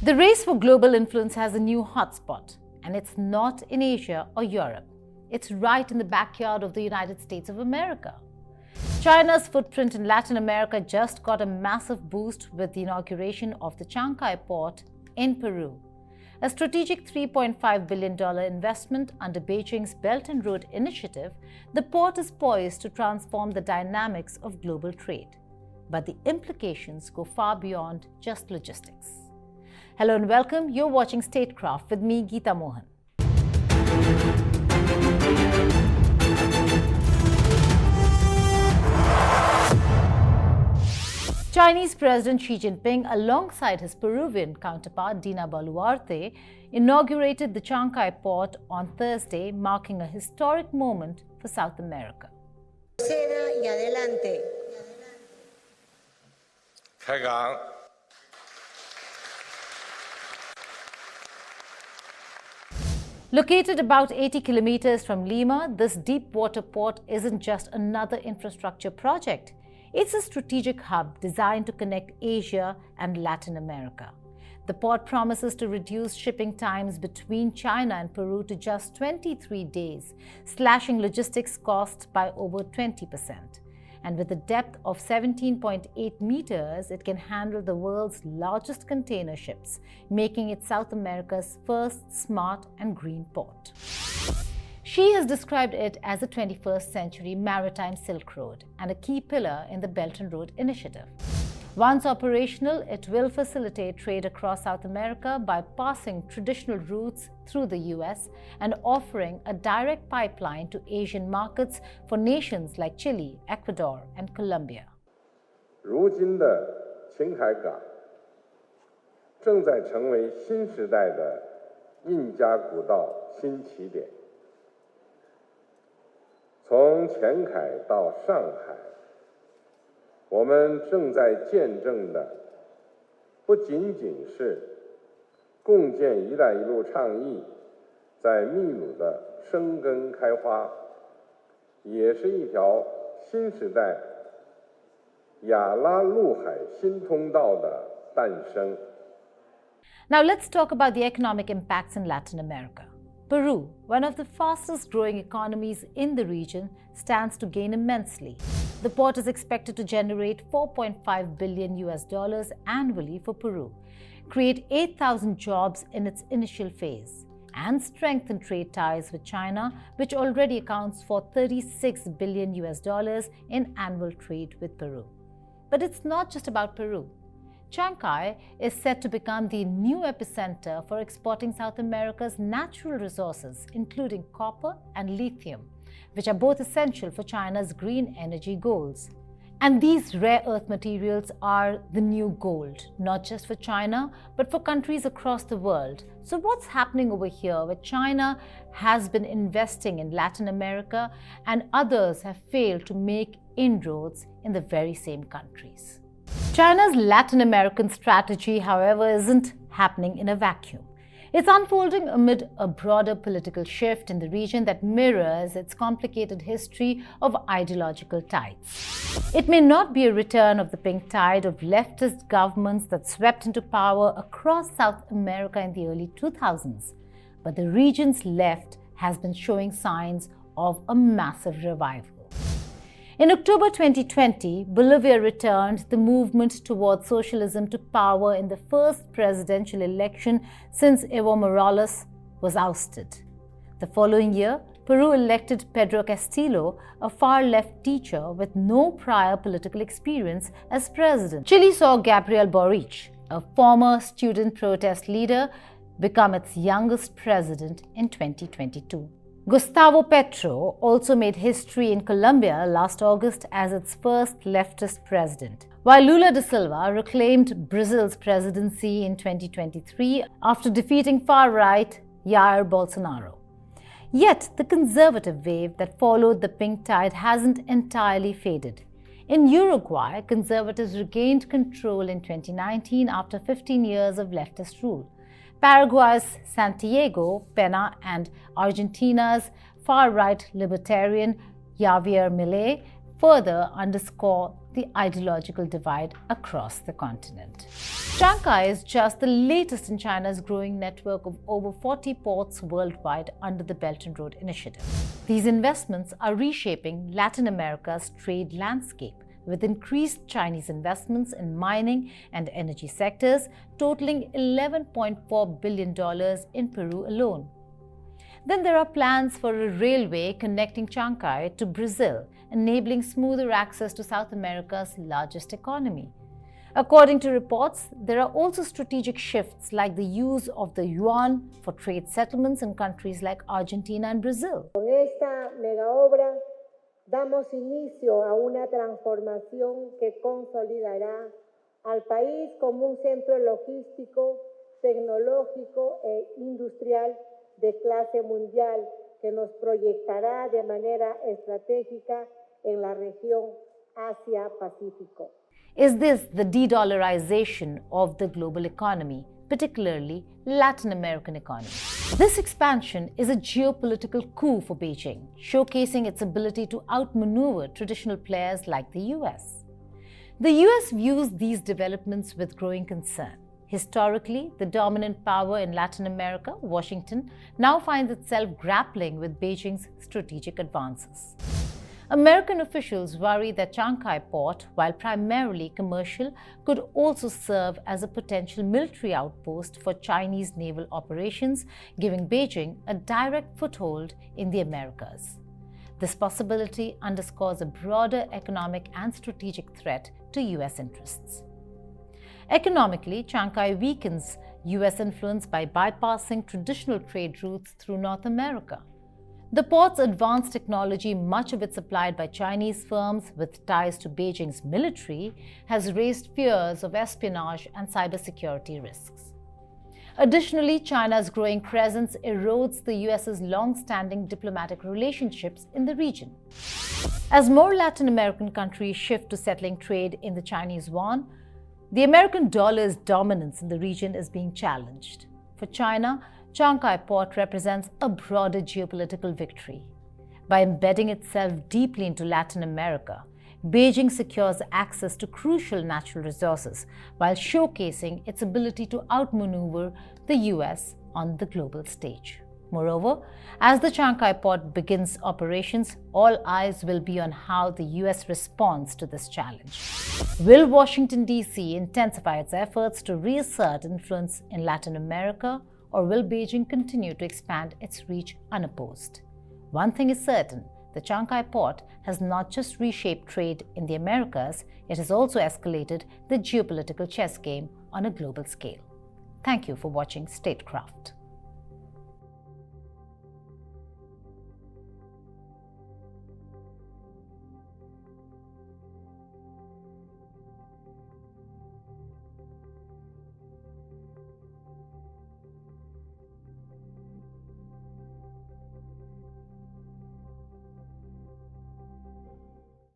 The race for global influence has a new hotspot, and it's not in Asia or Europe. It's right in the backyard of the United States of America. China's footprint in Latin America just got a massive boost with the inauguration of the Chancay Port in Peru. A strategic $3.5 billion investment under Beijing's Belt and Road Initiative, the port is poised to transform the dynamics of global trade. But the implications go far beyond just logistics. Hello and welcome. You're watching Statecraft with me, Geeta Mohan. Chinese President Xi Jinping, alongside his Peruvian counterpart Dina Boluarte, inaugurated the Chancay Port on Thursday, marking a historic moment for South America. Located about 80 kilometers from Lima, this deep water port isn't just another infrastructure project. It's a strategic hub designed to connect Asia and Latin America. The port promises to reduce shipping times between China and Peru to just 23 days, slashing logistics costs by over 20%. And with a depth of 17.8 meters, it can handle the world's largest container ships, making it South America's first smart and green port. Xi has described it as a 21st century maritime Silk Road and a key pillar in the Belt and Road Initiative. Once operational, it will facilitate trade across South America by passing traditional routes through the US and offering a direct pipeline to Asian markets for nations like Chile, Ecuador, and Colombia. 如今的青海港正在成为新时代的印加古道新起点。从前海到上海，我们正在见证的不仅仅是共建“一带一路”倡议在秘鲁的生根开花，也是一条新时代亚拉陆海新通道的诞生。 Now let's talk about the economic impacts in Latin America. Peru, one of the fastest growing economies in the region, stands to gain immensely. The port is expected to generate $4.5 billion annually for Peru, create 8,000 jobs in its initial phase, and strengthen trade ties with China, which already accounts for $36 billion in annual trade with Peru. But it's not just about Peru. Chancay is set to become the new epicenter for exporting South America's natural resources, including copper and lithium, which are both essential for China's green energy goals. And these rare earth materials are the new gold, not just for China, but for countries across the world. So what's happening over here where China has been investing in Latin America and others have failed to make inroads in the very same countries? China's Latin American strategy, however, isn't happening in a vacuum. It's unfolding amid a broader political shift in the region that mirrors its complicated history of ideological tides. It may not be a return of the pink tide of leftist governments that swept into power across South America in the early 2000s, but the region's left has been showing signs of a massive revival. In October 2020, Bolivia returned the movement towards socialism to power in the first presidential election since Evo Morales was ousted. The following year, Peru elected Pedro Castillo, a far-left teacher with no prior political experience, as president. Chile saw Gabriel Boric, a former student protest leader, become its youngest president in 2022. Gustavo Petro also made history in Colombia last August as its first leftist president, while Lula da Silva reclaimed Brazil's presidency in 2023 after defeating far-right Jair Bolsonaro. Yet, the conservative wave that followed the pink tide hasn't entirely faded. In Uruguay, conservatives regained control in 2019 after 15 years of leftist rule. Paraguay's Santiago Pena and Argentina's far-right libertarian Javier Milei further underscore the ideological divide across the continent. Chancay is just the latest in China's growing network of over 40 ports worldwide under the Belt and Road Initiative. These investments are reshaping Latin America's trade landscape, with increased Chinese investments in mining and energy sectors totaling $11.4 billion in Peru alone. Then there are plans for a railway connecting Chancay to Brazil, enabling smoother access to South America's largest economy. According to reports, there are also strategic shifts like the use of the yuan for trade settlements in countries like Argentina and Brazil. Con esta mega obra damos inicio a una transformación que consolidará al país como un centro logístico, tecnológico e industrial de clase mundial que nos proyectará de manera estratégica en la región Asia-Pacífico. Is this the de-dollarization of the global economy, particularly Latin American economy? This expansion is a geopolitical coup for Beijing, showcasing its ability to outmaneuver traditional players like the US. The US views these developments with growing concern. Historically, the dominant power in Latin America, Washington, now finds itself grappling with Beijing's strategic advances. American officials worry that Chancay Port, while primarily commercial, could also serve as a potential military outpost for Chinese naval operations, giving Beijing a direct foothold in the Americas. This possibility underscores a broader economic and strategic threat to US interests. Economically, Chancay weakens US influence by bypassing traditional trade routes through North America. The port's advanced technology, much of it supplied by Chinese firms with ties to Beijing's military, has raised fears of espionage and cybersecurity risks. Additionally, China's growing presence erodes the US's long-standing diplomatic relationships in the region. As more Latin American countries shift to settling trade in the Chinese yuan, the American dollar's dominance in the region is being challenged. For China, Chancay Port represents a broader geopolitical victory. By embedding itself deeply into Latin America, Beijing secures access to crucial natural resources while showcasing its ability to outmaneuver the US on the global stage. Moreover, as the Chancay Port begins operations, all eyes will be on how the US responds to this challenge. Will Washington, D.C. intensify its efforts to reassert influence in Latin America, or will Beijing continue to expand its reach unopposed? One thing is certain, the Chancay Port has not just reshaped trade in the Americas, it has also escalated the geopolitical chess game on a global scale. Thank you for watching Statecraft.